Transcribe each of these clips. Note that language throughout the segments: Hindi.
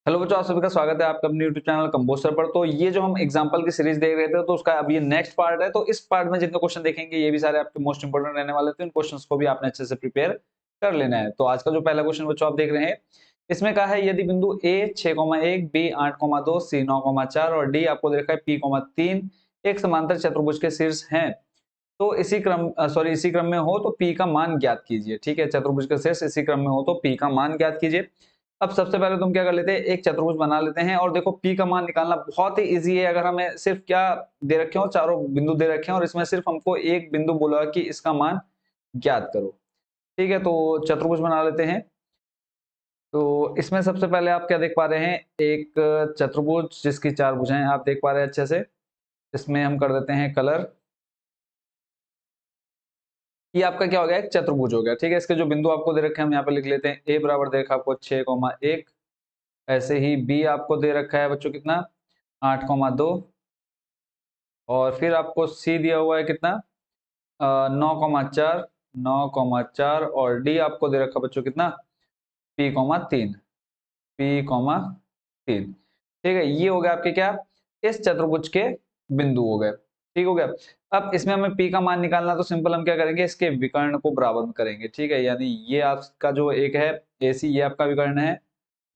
हेलो बच्चों, आप सभी का स्वागत है आपका अपने यूट्यूब चैनल कंपोस्टर पर। तो ये जो हम एग्जांपल की सीरीज देख रहे थे तो उसका अब ये नेक्स्ट पार्ट है। तो इस पार्ट में जितने क्वेश्चन देखेंगे ये भी सारे आपके मोस्ट इंपोर्टेंट रहने वाले थे। इन क्वेश्चंस को भी आपने अच्छे से प्रिपेयर कर लेना है। तो आज का जो पहला क्वेश्चन बच्चों आप देख रहे हैं, इसमें कहा है यदि बिंदु ए 6,1, बी 8,2, सी 9,4 और डी आपको दे रखा है P,3 एक समांतर चतुर्भुज के शीर्ष हैं, तो इसी क्रम में हो तो P का मान ज्ञात कीजिए। ठीक है, चतुर्भुज के शीर्ष इसी क्रम में हो तो P का मान ज्ञात कीजिए। अब सबसे पहले तुम क्या कर लेते हैं, एक चतुर्भुज बना लेते हैं और देखो P का मान निकालना बहुत ही इजी है। अगर हमें सिर्फ क्या दे रखे हो, चारों बिंदु दे रखे हैं और इसमें सिर्फ हमको एक बिंदु बोला कि इसका मान ज्ञात करो। ठीक है, तो चतुर्भुज बना लेते हैं। तो इसमें सबसे पहले आप क्या देख पा रहे हैं, एक चतुर्भुज जिसकी चार भुजाएं आप देख पा रहे हैं अच्छे से। इसमें हम कर देते हैं कलर। ये आपका क्या हो गया, एक चतुर्भुज हो गया। ठीक है, इसके जो बिंदु आपको दे रखे हैं हम यहाँ पे लिख लेते हैं। ए बराबर दे रखा है आपको 6,1, ऐसे ही बी आपको दे रखा है बच्चों कितना 8,2 और फिर आपको सी दिया हुआ है कितना 9,4 9,4 और डी आपको दे रखा है बच्चों कितना P,3 P,3। ठीक है, ये हो गया आपके क्या इस चतुर्भुज के बिंदु हो गए। ठीक हो गया। अब इसमें हमें P का मान निकालना, तो सिंपल हम क्या करेंगे, इसके विकर्ण को बराबर में करेंगे। ठीक है, यानी ये आपका जो एक है AC, ये आपका विकर्ण है,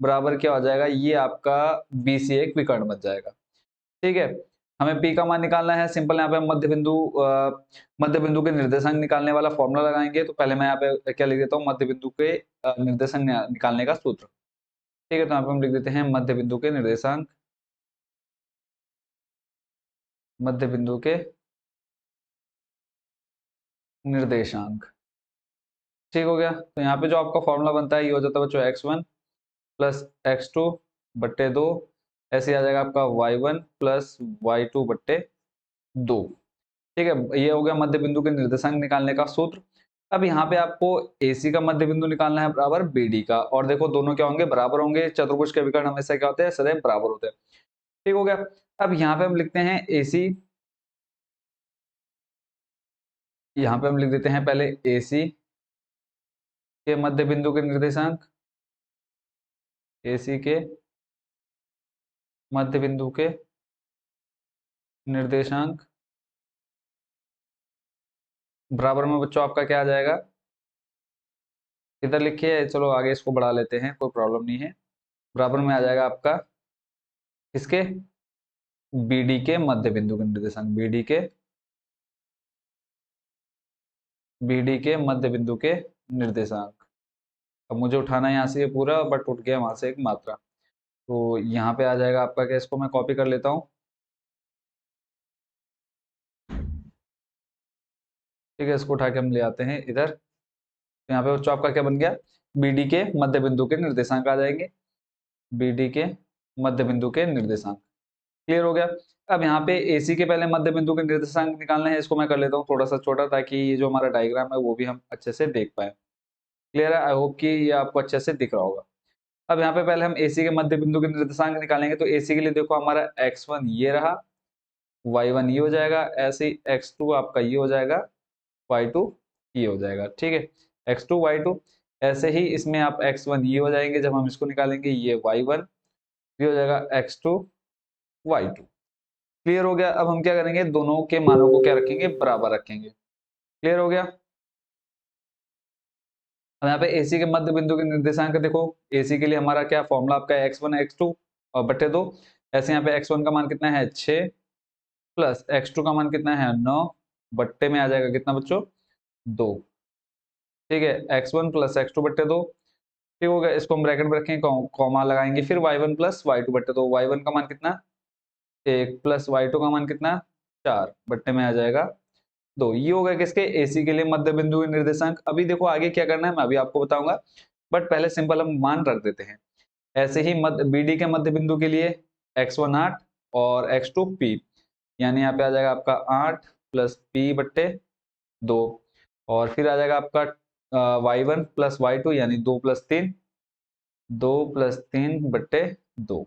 बराबर क्या हो जाएगा, ये आपका BC एक विकर्ण बन जाएगा। ठीक है, हमें P का मान निकालना है। सिंपल यहाँ पे हम मध्य बिंदु के निर्देशांक निकालने वाला फॉर्मूला लगाएंगे। तो पहले मैं यहाँ पे क्या लिख देता हूँ, मध्य बिंदु के निर्देशांक निकालने का सूत्र। ठीक है, तो यहाँ पे हम लिख देते हैं मध्य बिंदु के निर्देशांक, मध्य बिंदु के निर्देशांक। ठीक हो गया। तो यहाँ पे जो आपका फॉर्मूला बनता है ये हो जाता है बच्चों x1 प्लस x2 बट्टे 2, ऐसे आ जाएगा आपका y1 प्लस y2 बट्टे 2। ठीक है, ये हो गया मध्य बिंदु के निर्देशांक निकालने का सूत्र। अब यहाँ पे आपको AC का मध्य बिंदु निकालना है बराबर BD का, और देखो दोनों क्या होंगे, बराबर होंगे। चतुर्भुज के विकर्ण हमेशा क्या होते हैं, सदैव बराबर होते हैं। ठीक हो गया। अब यहाँ पे हम लिखते हैं AC, यहाँ पे हम लिख देते हैं पहले AC के मध्य बिंदु के निर्देशांक, AC के मध्य बिंदु के निर्देशांक बराबर में बच्चों आपका क्या आ जाएगा, इधर लिखिए, चलो आगे इसको बढ़ा लेते हैं, कोई प्रॉब्लम नहीं है। बराबर में आ जाएगा आपका इसके BD के मध्य बिंदु के निर्देशांक, BD के मध्य बिंदु के निर्देशांक। अब मुझे उठाना है यहाँ से ये पूरा, बट उठ गया वहां से एक मात्रा, तो यहाँ पे आ जाएगा आपका क्या, इसको मैं कॉपी कर लेता हूँ। ठीक है, इसको उठा के हम ले आते हैं इधर। तो यहाँ पे बच्चों आपका क्या बन गया, BD के मध्य बिंदु के निर्देशांक आ जाएंगे, BD के मध्य बिंदु के निर्देशांक। क्लियर हो गया। अब यहाँ पे AC के पहले मध्य बिंदु के निर्देशांक निकालने हैं। इसको मैं कर लेता हूँ थोड़ा सा छोटा, ताकि ये जो हमारा डायग्राम है वो भी हम अच्छे से देख पाए। क्लियर है, आई होप कि ये आपको अच्छे से दिख रहा होगा। अब यहाँ पे पहले हम AC के मध्य बिंदु के निर्देशांक निकालेंगे। तो AC के लिए देखो हमारा x1 ये रहा, y1 ये हो जाएगा, ऐसे ही x2 आपका ये हो जाएगा, y2 ये हो जाएगा। ठीक है, x2 y2, ऐसे ही इसमें आप x1 ये हो जाएंगे, जब हम इसको निकालेंगे ये y1 ये हो जाएगा, x2 y2। क्लियर हो गया। अब हम क्या करेंगे, दोनों के मानों को क्या रखेंगे, बराबर रखेंगे। क्लियर हो गया। अब यहाँ पे AC के मध्य बिंदु के निर्देशांक देखो, AC के लिए हमारा क्या फॉर्मूला आपका है, x1 x2 और बट्टे 2। ऐसे यहाँ पे x1 का मान कितना है 6 प्लस x2 का मान कितना है 9 बट्टे में आ जाएगा कितना बच्चों 2। ठीक है, x1 प्लस x2 बट्टे 2। ठीक हो गया, इसको हम ब्रैकेट में रखेंगे, कॉमा लगाएंगे, फिर y1 प्लस y2 बट्टे 2। y1 का मान कितना 1 प्लस y2 का मान कितना 4 बट्टे में आ जाएगा 2। ये हो गया किसके, AC के लिए मध्य बिंदु के निर्देशांक। अभी देखो आगे क्या करना है मैं अभी आपको बताऊंगा, बट पहले सिंपल हम मान रख देते हैं। ऐसे ही मध्य BD के मध्य बिंदु के लिए x1 8 और x2 P, यानी यहाँ पे आ जाएगा आपका 8 प्लस P बट्टे 2, और फिर आ जाएगा आपका y1 प्लस y2 यानी 2 प्लस 3, 2 प्लस 3 बट्टे 2।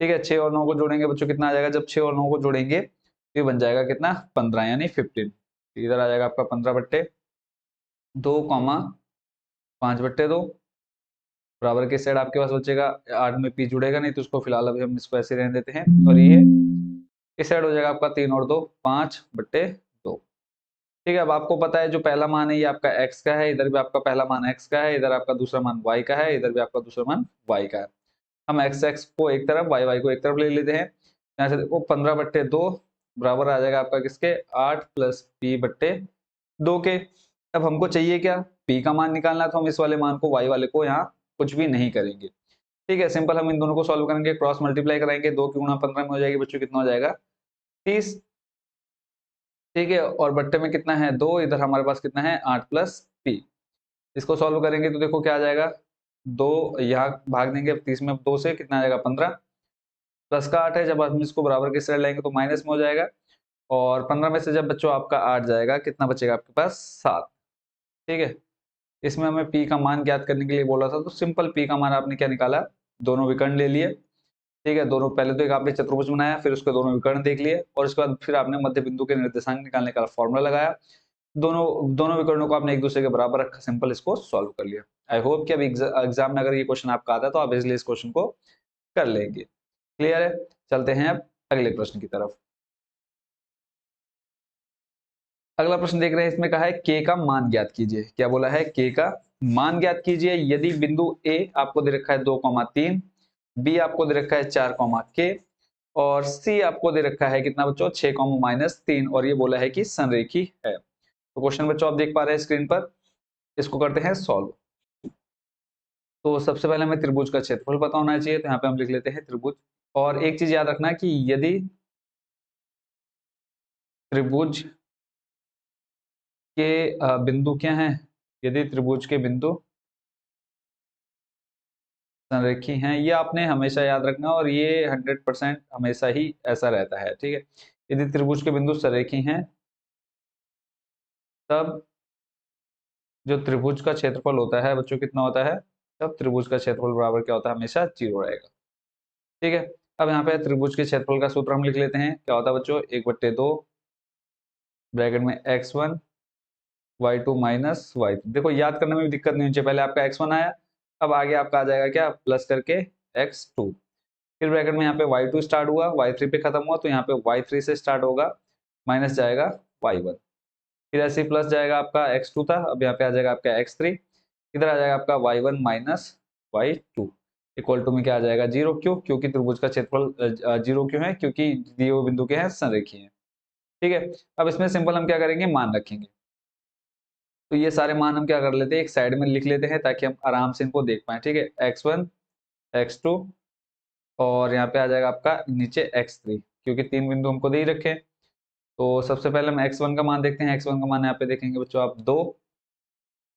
ठीक है, 6 और 9 को जोड़ेंगे बच्चों कितना आ जाएगा, जब 6 और 9 को जोड़ेंगे तो ये बन जाएगा कितना 15 यानी 15। इधर आ जाएगा आपका 15 बट्टे 2 कॉमा 5 बट्टे 2। बराबर की साइड आपके पास बचेगा 8 में p जुड़ेगा नहीं तो उसको फिलहाल अभी हम इसको ऐसे रहने देते हैं, और ये इस साइड हो जाएगा आपका 3 और 2 5/2। ठीक है, अब आपको पता है जो पहला मान है ये आपका x का है, इधर भी आपका पहला मान x का है, इधर आपका दूसरा मान y का है, इधर भी आपका दूसरा मान y का है। हम x को एक तरफ y को एक तरफ ले लेते हैं। यहाँ से देखो 15/2 बराबर आ जाएगा आपका किसके, 8 + p/2 के। अब हमको चाहिए क्या, p का मान निकालना, तो हम इस वाले मान को y वाले को यहाँ कुछ भी नहीं करेंगे। ठीक है, सिंपल हम इन दोनों को सॉल्व करेंगे, क्रॉस मल्टीप्लाई कराएंगे, 2 की गुणा 15 में हो जाएगी बच्चों, कितना हो जाएगा 30। ठीक है, और बट्टे में कितना है 2, इधर हमारे पास कितना है 8 + p। इसको सॉल्व करेंगे तो देखो क्या आ जाएगा, 2 यहाँ भाग देंगे 30 में 2 से, कितना आ जाएगा 15, प्लस का 8 है, जब हम इसको बराबर की साइड लेंगे तो माइनस में हो जाएगा, और 15 में से जब बच्चों आपका 8 जाएगा, कितना बचेगा आपके पास 7। ठीक है, इसमें हमें p का मान ज्ञात करने के लिए बोला था, तो सिंपल p का मान आपने क्या निकाला, दोनों विकर्ण ले लिए। ठीक है, दोनों पहले तो एक आपने चतुर्भुज बनाया, फिर उसके दोनों विकर्ण देख लिए, और उसके बाद फिर आपने मध्य बिंदु के निर्देशांक निकालने का फॉर्मूला लगाया, दोनों दोनों विकर्णों को आपने एक दूसरे के बराबर रखा, सिंपल इसको सॉल्व कर लिया। आई होप कि अभी एग्जाम में अगर ये क्वेश्चन आपका आता है तो आप इजिली इस क्वेश्चन को कर लेंगे। क्लियर है, चलते हैं अब अगले प्रश्न की तरफ। अगला प्रश्न देख रहे हैं, इसमें कहा है k का मान ज्ञात कीजिए। क्या बोला है, k का मान ज्ञात कीजिए यदि बिंदु a आपको दे रखा है 2,3, b आपको दे रखा है 4, और c आपको दे रखा है कितना बच्चों 6, -3, और ये बोला है कि संरेखी है। तो क्वेश्चन बच्चों आप देख पा रहे हैं स्क्रीन पर, इसको करते हैं सॉल्व। तो सबसे पहले हमें त्रिभुज का क्षेत्रफल पता होना चाहिए, तो यहाँ पे हम लिख लेते हैं त्रिभुज। और एक चीज याद रखना कि यदि त्रिभुज के बिंदु क्या हैं, यदि त्रिभुज के बिंदु संरेखी हैं, ये आपने हमेशा याद रखना, और ये 100% हमेशा ही ऐसा रहता है। ठीक है, यदि त्रिभुज के बिंदु संरेखी हैं तब जो त्रिभुज का क्षेत्रफल होता है बच्चों कितना होता है, तब त्रिभुज का क्षेत्रफल बराबर क्या होता है, हमेशा 0 रहेगा। ठीक है, अब यहाँ पे त्रिभुज के क्षेत्रफल का सूत्र हम लिख लेते हैं, क्या होता है बच्चों 1/2 ब्रैकेट में x1 y2 माइनस y3। देखो याद करने में भी दिक्कत नहीं होनी चाहिए, पहले आपका x1 आया, अब आगे आपका आ जाएगा क्या प्लस करके x2, फिर ब्रैकेट में यहाँ पे y2 स्टार्ट हुआ, y3 पे खत्म हुआ, तो यहाँ पे y3 से स्टार्ट होगा, माइनस जाएगा y1, फिर ऐसे ही प्लस जाएगा आपका x2 था, अब यहाँ पे आ जाएगा आपका x3, इधर आ जाएगा आपका y1 minus y2 equal to में क्या आ जाएगा 0। क्यों, क्योंकि त्रिभुज का क्षेत्रफल 0 क्यों है, क्योंकि दिए हुए बिंदु के हैं संरेखीय हैं। ठीक है, अब इसमें सिंपल हम क्या करेंगे, मान रखेंगे। तो ये सारे मान हम क्या कर लेते हैं, एक साइड में लिख लेते हैं ताकि हम आराम से इनको देख पाए। ठीक है, x1 x2 और यहाँ पे आ जाएगा आपका नीचे x3, क्योंकि 3 बिंदु हमको दे ही रखे हैं। तो सबसे पहले हम x1 का मान देखते हैं, x1 का मान यहाँ पे देखेंगे बच्चों आप 2,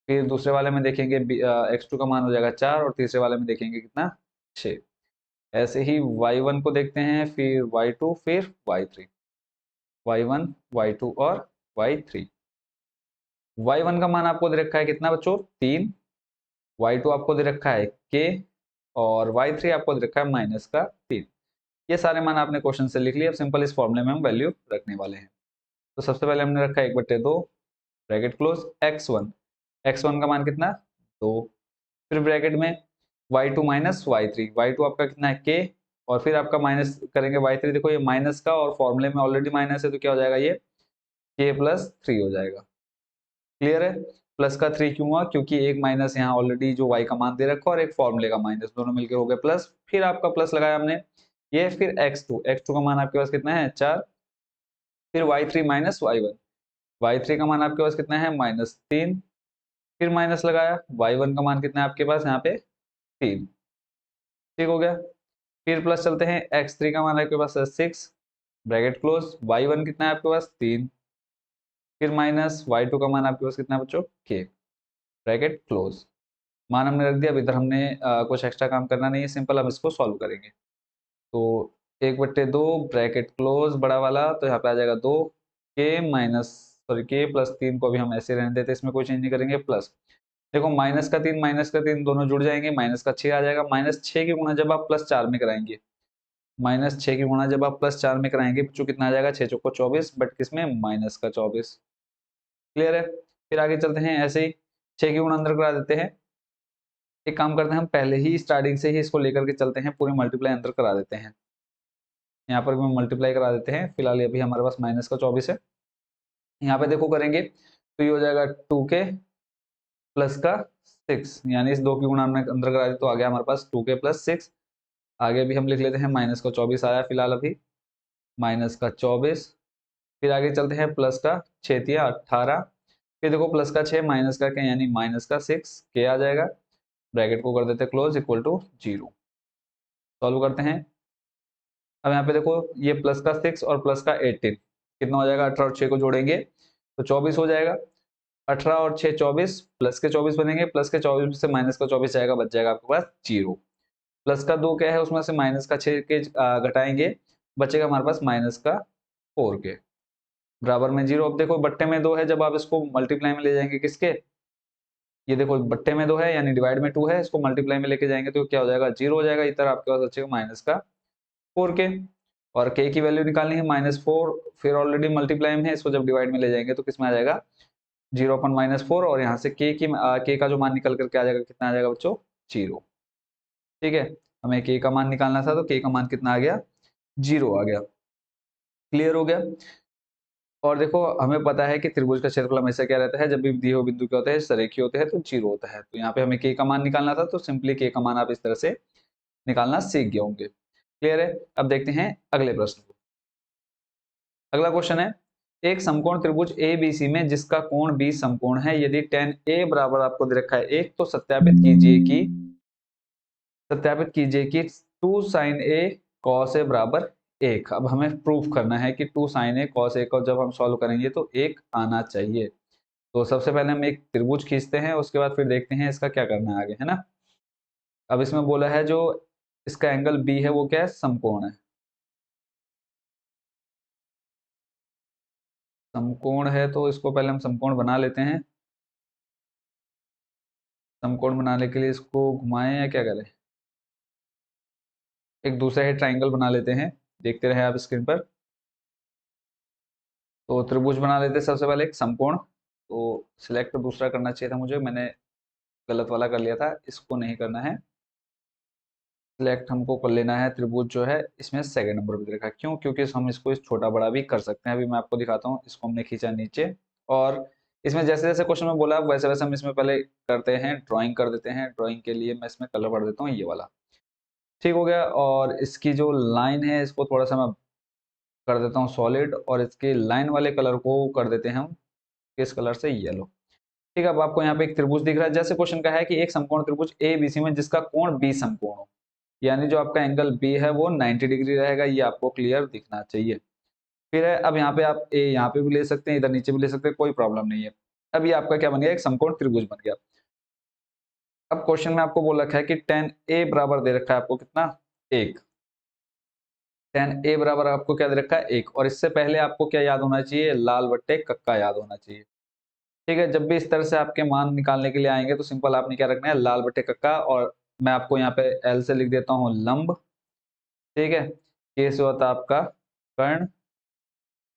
फिर दूसरे वाले में देखेंगे x2 का मान हो जाएगा 4, और तीसरे वाले में देखेंगे कितना 6। ऐसे ही y1 को देखते हैं, फिर y2, फिर y3, y1 y2 और y3। y1 का मान आपको दे रखा है कितना बच्चों 3, y2 आपको दे रखा है k, और y3 आपको दे रखा है -3। ये सारे मान आपने क्वेश्चन से लिख लिए। अब सिंपल इस फॉर्मूले में हम वैल्यू रखने वाले हैं। तो सबसे पहले हमने रखा 1/2 ब्रैकेट क्लोज x1 का मान कितना 2, फिर ब्रैकेट में y2 माइनस y3 आपका कितना है k, और फिर आपका माइनस करेंगे y3, देखो ये माइनस का और फॉर्मूले में ऑलरेडी माइनस है तो क्या हो जाएगा ये k+3 हो जाएगा। क्लियर है, प्लस का 3 क्यों हुआ, क्योंकि एक माइनस यहाँ ऑलरेडी जो y का मान दे रखा और एक फॉर्मूले का माइनस, दोनों मिलकर हो गए प्लस, फिर आपका प्लस लगाया हमने ये, फिर x2 का मान आपके पास कितना है 4, फिर y3 माइनस y1 का मान आपके पास कितना है -3, फिर माइनस लगाया, y1 का मान कितना है आपके पास यहाँ पे 3। ठीक हो गया, फिर प्लस चलते हैं x3 का मान आपके पास 6 ब्रैकेट क्लोज, y1 कितना है आपके पास 3, फिर माइनस y2 का मान आपके पास कितना है बच्चों k ब्रैकेट क्लोज। मान हमने रख दिया, अब इधर हमने कुछ एक्स्ट्रा काम करना नहीं है, सिंपल हम इसको सॉल्व करेंगे। तो 1/2 ब्रैकेट क्लोज बड़ा वाला, तो यहाँ पे आ जाएगा 2 k+3 को भी हम ऐसे रहने देते, इसमें कोई चेंज नहीं करेंगे, प्लस देखो -3 दोनों जुड़ जाएंगे, -6 आ जाएगा, -6 की गुणा जब आप +4 में कराएंगे, -6 की गुणा जब आप +4 में कराएंगे बच्चों कितना आ जाएगा 6 चौको 24, बट किसमें -24। क्लियर है, फिर आगे चलते हैं, ऐसे ही 6 की गुणा अंदर करा देते हैं, एक काम करते हैं, हम पहले ही स्टार्टिंग से ही इसको लेकर के चलते हैं, पूरी मल्टीप्लाई अंदर करा देते हैं। यहाँ पर भी मल्टीप्लाई करा देते हैं। फिलहाल अभी हमारे पास -24 है। यहाँ पे देखो करेंगे तो ये हो जाएगा 2k प्लस का 6, यानी इस 2 की गुणा हमने अंदर करा दी तो आ गया हमारे पास 2k प्लस 6। आगे भी हम लिख लेते हैं -24 आया फिलहाल अभी, -24। फिर आगे चलते हैं प्लस का 6×18। फिर देखो प्लस का 6 माइनस का क्या, यानी -6 के आ जाएगा। ब्रैकेट को कर देते हैं क्लोज, इक्वल टू 0। सॉल्व करते हैं। अब यहाँ पे देखो ये प्लस का 6 और प्लस का 18 कितना हो जाएगा, 18 और 6 को जोड़ेंगे तो 24 हो जाएगा। 18 और 6 24, प्लस के 24 बनेंगे, प्लस के 24 से माइनस का 24 जाएगा, बच जाएगा आपके पास 0। प्लस का 2 क्या है, उसमें से माइनस का 6 के घटाएंगे, बचेगा हमारे पास माइनस का 4 के, बराबर में 0। अब देखो बट्टे में 2 है, जब आप इसको मल्टीप्लाई में ले जाएंगे किसके, ये देखो बट्टे में 2 है यानी डिवाइड में 2 है, इसको मल्टीप्लाई में लेके जाएंगे तो क्या हो जाएगा, 0 हो जाएगा। इधर आपके पास बचेगा माइनस का 4k, और k की वैल्यू निकालनी है -4, फिर ऑलरेडी मल्टीप्लाई में है, इसको जब डिवाइड में ले जाएंगे तो किस में आ जाएगा, 0/-4, और यहाँ से k का जो मान निकल करके आ जाएगा, कितना आ जाएगा बच्चों, 0। ठीक है, हमें k का मान निकालना था तो k का मान कितना आ गया, 0 आ गया। क्लियर हो गया। और देखो हमें पता है कि त्रिभुज का क्षेत्रफल हमेशा क्या रहता है, जब भी दिए हुए बिंदु क्या होते हैं, सरेखीय होते हैं तो 0 होता है। तो यहाँ पे हमें k का मान निकालना था तो सिंपली k का मान आप इस तरह से निकालना सीख गए होंगे। क्लियर है। अब देखते हैं अगले प्रश्न को। अगला क्वेश्चन है, एक समकोण त्रिभुज ABC में जिसका कोण B समकोण है, यदि tan A बराबर आपको दे रखा है 1, तो सत्यापित कीजिए कि 2 sin A cos A बराबर 1। अब हमें प्रूफ करना है कि 2 sin A cos A को जब हम सॉल्व करेंगे तो 1 आना चाहिए। तो सबसे पहले हम एक त्रिभुज खींचते हैं, उसके बाद फिर देखते हैं इसका क्या करना है आगे, है ना। अब इसमें बोला है जो इसका एंगल B है वो क्या है, समकोण है। समकोण है तो इसको पहले हम समकोण बना लेते हैं। समकोण बनाने के लिए इसको घुमाएं या क्या करें, एक दूसरा ही ट्राइंगल बना लेते हैं, देखते रहे आप स्क्रीन पर। तो त्रिभुज बना लेते हैं सबसे पहले एक समकोण। तो सिलेक्ट दूसरा करना चाहिए था मुझे, मैंने गलत वाला कर लिया था, इसको नहीं करना है। सिलेक्ट हमको कर लेना है त्रिभुज जो है इसमें सेकंड नंबर पे रखा है। क्यों, क्योंकि हम इसको इस छोटा बड़ा भी कर सकते हैं। अभी मैं आपको दिखाता हूँ। इसको हमने खींचा नीचे, और इसमें जैसे जैसे क्वेश्चन में बोला वैसे वैसे हम इसमें पहले करते हैं, ड्राइंग कर देते हैं। ड्राइंग के लिए मैं इसमें कलर भर देता हूँ, ये वाला ठीक हो गया। और इसकी जो लाइन है इसको थोड़ा सा मैं कर देता हूँ सॉलिड, और इसके लाइन वाले कलर को कर देते हैं हम किस कलर से, येलो। ठीक है, अब आपको यहाँ पे एक त्रिभुज दिख रहा है। जैसे क्वेश्चन का है कि एक समकोण त्रिभुज ABC में जिसका कोण B समकोण हो, यानी जो आपका एंगल B है वो 90 डिग्री रहेगा, ये आपको क्लियर दिखना चाहिए। फिर है, अब यहाँ पे आप A यहाँ पे भी ले सकते हैं, इधर नीचे भी ले सकते हैं, कोई प्रॉब्लम नहीं है। अब ये आपका क्या बन गया, एक समकोण त्रिभुज बन गया। अब क्वेश्चन में आपको बोल रखा है कि tan A बराबर दे रखा है आपको कितना, 1। tan A बराबर आपको क्या दे रखा है, 1। और इससे पहले आपको क्या याद होना चाहिए, लाल बट्टे कक्का याद होना चाहिए। ठीक है, जब भी इस तरह से आपके मान निकालने के लिए आएंगे तो सिंपल आपने क्या रखना है, लाल बट्टे कक्का। और मैं आपको यहाँ पे L से लिख देता हूँ लंब। ठीक है, K से होता है आपका कर्ण।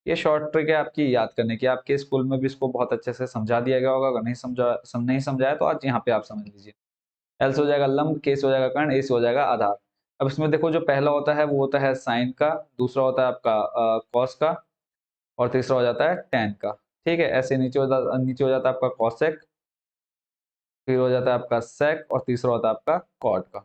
ये शॉर्ट ट्रिक है आपकी याद करने की, आपके स्कूल में भी इसको बहुत अच्छे से समझा दिया गया होगा। अगर नहीं समझाया तो आज यहाँ पे आप समझ लीजिए। एल से हो जाएगा लंब, के से हो जाएगा कर्ण, ए से हो जाएगा आधार। अब इसमें देखो जो पहला होता है वो होता है साइन का, दूसरा होता है आपका कॉस का, और तीसरा हो जाता है टेन का। ठीक है, ऐसे नीचे हो जाता है आपका कॉसेक, फिर हो जाता है आपका सेक, और तीसरा होता है आपका कॉट का।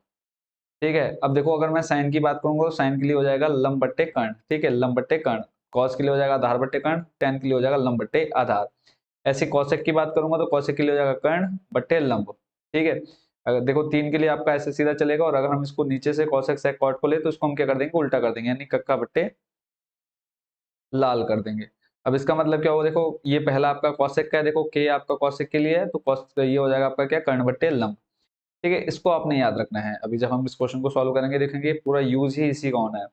ठीक है, अब देखो अगर मैं साइन की बात करूंगा तो साइन के लिए हो जाएगा लंब बट्टे कर्ण। ठीक है, लंब बट्टे कर्ण। कॉस के लिए हो जाएगा आधार बट्टे कर्ण, टेन के लिए हो जाएगा लंब बट्टे आधार। ऐसे कौशिक की बात करूंगा तो कौशिक के लिए हो जाएगा कर्ण बट्टे लंब। ठीक है, अगर देखो 3 के लिए आपका ऐसे सीधा चलेगा, और अगर हम इसको नीचे से कौशिक सेक कॉट को ले तो इसको हम क्या कर देंगे, उल्टा कर देंगे, यानी कक्का बट्टे लाल कर देंगे। अब इसका मतलब क्या होगा, देखो ये पहला आपका कौशिक का है, देखो के आपका कौशिक के लिए है, तो ये हो जाएगा आपका क्या, कर्ण बट्टे लंब। ठीक है, इसको आपने याद रखना है। अभी जब हम इस क्वेश्चन को सॉल्व करेंगे देखेंगे पूरा यूज ही इसी का होना है।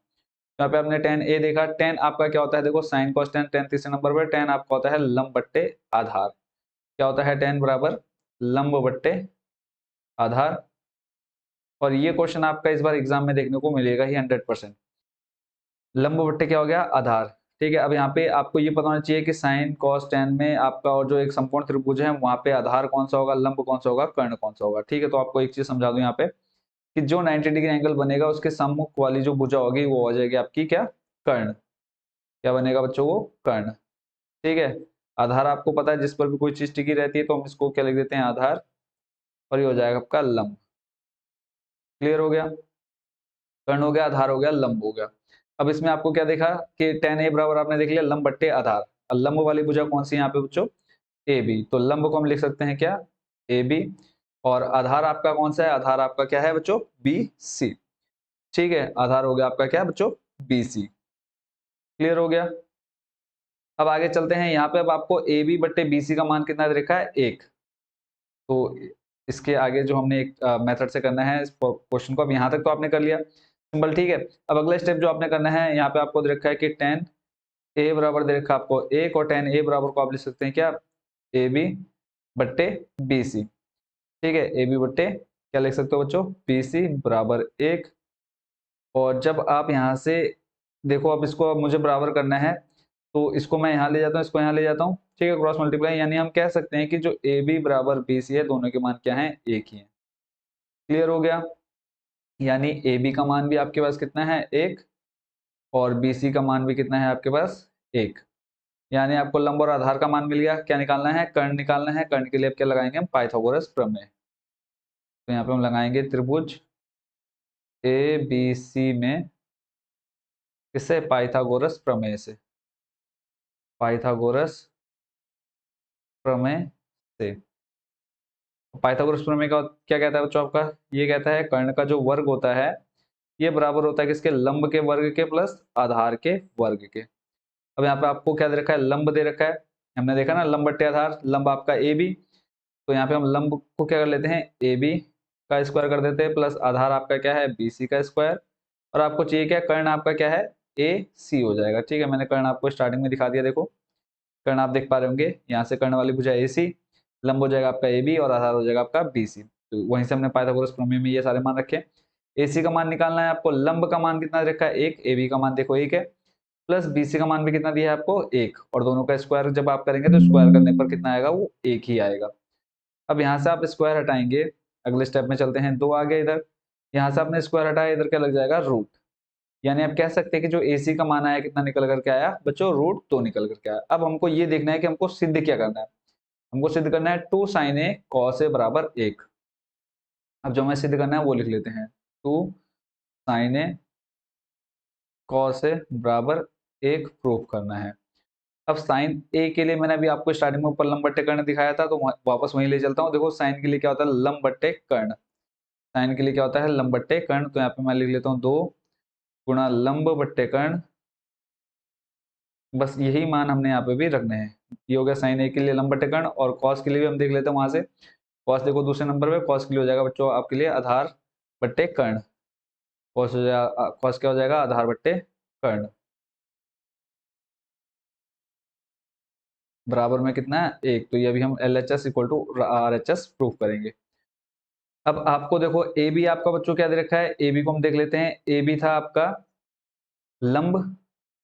यहाँ पे आपने tan A देखा, tan आपका क्या होता है, देखो साइन कॉस tan, tan तीसरे नंबर पर, tan आपका होता है लंब बट्टे आधार। क्या होता है tan बराबर लंब बट्टे आधार। और ये क्वेश्चन आपका इस बार एग्जाम में देखने को मिलेगा ही 100%। लंब बट्टे क्या हो गया, आधार। ठीक है। अब यहाँ पे आपको ये पता होना चाहिए कि साइन कॉस टेन में आपका और जो एक समकोण त्रिभुज है वहां पे आधार कौन सा होगा, लंब कौन सा होगा, कर्ण कौन सा होगा। ठीक है, तो आपको एक चीज समझा दूं यहाँ पे कि जो 90 डिग्री एंगल बनेगा उसके सम्मुख वाली जो भुजा होगी वो हो जाएगी आपकी क्या, कर्ण। क्या बनेगा बच्चों, वो कर्ण। ठीक है, आधार आपको पता है जिस पर भी कोई चीज टिकी रहती है तो हम इसको क्या लिख देते हैं, आधार, और ये हो जाएगा आपका लंब। क्लियर हो गया, कर्ण हो गया, आधार हो गया, लंब हो गया। अब इसमें आपको क्या देखा कि tan a बराबर आपने देख लिया लंब बट्टे आधार। अब लंब वाली भुजा कौन सी है यहाँ पे बच्चों, ए बी। तो लंब को हम लिख सकते हैं क्या, ए बी, और आधार आपका कौन सा है, आधार आपका क्या है बच्चों, बी सी। ठीक है, आधार हो गया आपका क्या बच्चों, बी सी। क्लियर हो गया। अब आगे चलते हैं, यहाँ पे अब आपको ए बी बट्टे बी सी का मान कितना दे रखा है, एक। तो इसके आगे जो हमने एक मेथड से करना है इस क्वेश्चन को, अब यहाँ तक तो आपने कर लिया सिंपल। ठीक है, अब अगला स्टेप जो आपने करना है, यहाँ पे आपको दे रखा है कि tan ए बराबर दे रखा है आपको एक, और tan ए बराबर को आप लिख सकते हैं क्या, ए बी बट्टे बी सी। ठीक है, ए बी बट्टे क्या लिख सकते हो बच्चों, बी सी बराबर एक। और जब आप यहाँ से देखो, अब इसको अब मुझे बराबर करना है तो इसको मैं यहाँ ले जाता हूँ, इसको यहाँ ले जाता हूँ। ठीक है, क्रॉस मल्टीप्लाई, यानी हम कह सकते हैं कि जो ए बी बराबर बी सी है दोनों के मान क्या है, एक ही है। क्लियर हो गया, यानी ए बी का मान भी आपके पास कितना है, एक, और बी सी का मान भी कितना है आपके पास, एक। यानी आपको लंब और आधार का मान मिल गया। क्या निकालना है, कर्ण निकालना है। कर्ण के लिए अब क्या लगाएंगे हम, पाइथागोरस प्रमेय। तो यहाँ पे हम लगाएंगे त्रिभुज ए बी सी में किससे, पाइथागोरस प्रमेय से, पाइथागोरस प्रमेय से। पाइथागोरस प्रमेय का क्या कहता है बच्चों आपका, ये कहता है कर्ण का जो वर्ग होता है ये बराबर होता है किसके, लंब के वर्ग के प्लस आधार के वर्ग के। अब यहाँ पे आपको क्या दे रखा है, लंब दे रखा है। हमने देखा ना लंब बट्टे आधार, लंब आपका ए बी, तो यहाँ पे हम लंब को क्या कर लेते हैं, ए बी का स्क्वायर कर देते हैं, प्लस आधार आपका क्या है, बी सी का स्क्वायर। और आपको चाहिए क्या, कर्ण आपका क्या है, ए सी हो जाएगा। ठीक है, मैंने कर्ण आपको स्टार्टिंग में दिखा दिया, देखो कर्ण आप देख पा रहे होंगे, यहाँ से कर्ण वाली भुजा ए सी, लंब हो जाएगा आपका ए बी, और आधार हो जाएगा आपका बी सी। तो वहीं से हमने पाइथागोरस प्रमेय में ये सारे मान रखे। ए सी का मान निकालना है आपको, लंब का मान कितना रखा है, एक, ए बी का मान देखो एक है, प्लस बी सी का मान भी कितना दिया है आपको, एक, और दोनों का स्क्वायर जब आप करेंगे तो स्क्वायर करने पर कितना आएगा, वो एक ही आएगा। अब यहाँ से आप स्क्वायर हटाएंगे, अगले स्टेप में चलते हैं, दो आ गया इधर, यहाँ से आपने स्क्वायर हटाया, इधर क्या लग जाएगा, रूट। यानी आप कह सकते हैं कि जो AC का मान आया कितना निकल करके आया बच्चों, रूट दो निकल करके आया। अब हमको ये देखना है कि हमको सिद्ध क्या करना है, हमको सिद्ध करना है to sign A cos A बराबर एक। अब जो हमें सिद्ध करना है वो लिख लेते हैं, to sign A cos A बराबर एक प्रूफ करना है। अब साइन ए के लिए मैंने अभी आपको स्टार्टिंग में ऊपर लंब बट्टे कर्ण दिखाया था, तो वापस वहीं ले चलता हूँ। देखो साइन के लिए क्या होता है, लंब बट्टे कर्ण। साइन के लिए क्या होता है, लंब बट्टे कर्ण। तो यहाँ पे मैं लिख लेता हूँ दो गुणा लंब बट्टे कर्ण। बस यही मान हमने यहाँ पे भी रखने हैं। ये हो गया साइन ए के लिए लंब बट्टे कर्ण, और कॉस के लिए भी हम देख लेते हैं वहां से। कॉस देखो दूसरे नंबर पे, कॉस के लिए हो जाएगा बच्चों आपके लिए आधार बट्टे कर्ण। कॉस हो जाएगा, कॉस क्या हो जाएगा, आधार बट्टे कर्ण, बराबर में कितना है, एक। तो ये अभी हम LHS equal to RHS proof करेंगे। अब आपको देखो ए बी आपका बच्चों क्या दे रखा है, ए बी को हम देख लेते हैं। ए बी था आपका लंब,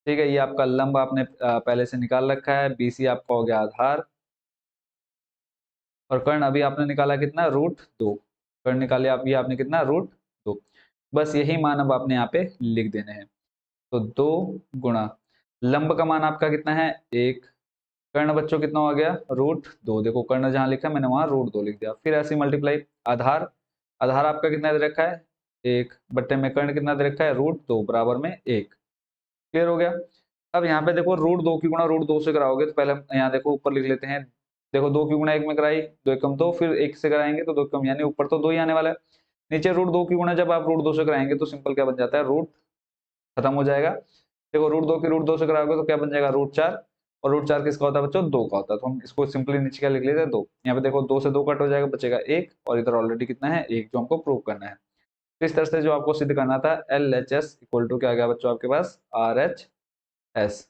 ठीक है, ये आपका लंब आपने पहले से निकाल रखा है। BC आपका हो गया आधार, और कर्ण अभी आपने निकाला कितना, रूट दो। कर्ण निकाले आप, ये आपने कितना, रूट दो। बस यही मान अब आपने यहाँ पे लिख देने हैं। तो दो गुणा लंब का मान आपका कितना है, एक, कर्ण बच्चों कितना हो गया, रूट दो। देखो कर्ण जहां लिखा है मैंने वहां रूट दो लिख दिया। फिर ऐसे मल्टीप्लाई आधार, आधार आपका कितना दे रखा है, एक, बट्टे में कर्ण कितना दे रखा है, रूट दो, बराबर में एक। क्लियर हो गया। अब यहाँ पे देखो रूट दो की गुणा रूट दो से कराओगे, तो पहले हम यहाँ देखो ऊपर लिख लेते हैं। देखो दो की गुणा एक में कराई, दो एकम दो, फिर एक से कराएंगे तो दो एकम, यानी ऊपर तो दो ही आने वाला है। नीचे रूट दो की गुणा जब आप रूट दो से कराएंगे तो सिंपल क्या बन जाता है, रूट खत्म हो जाएगा। देखो रूट दो की रूट दो से कराओगे तो क्या बन जाएगा, रूट चार। और रूट चार किसका होता है बच्चों, दो का होता है। तो हम इसको सिंपली नीचे क्या लिख लेते हैं, दो। यहाँ पे देखो दो से दो कट हो जाएगा, बचेगा एक, और इधर ऑलरेडी कितना है, एक, जो हमको प्रूव करना है। तो इस तरह से जो आपको सिद्ध करना था, LHS इक्वल टू क्या आ गया बच्चों आपके पास, RHS।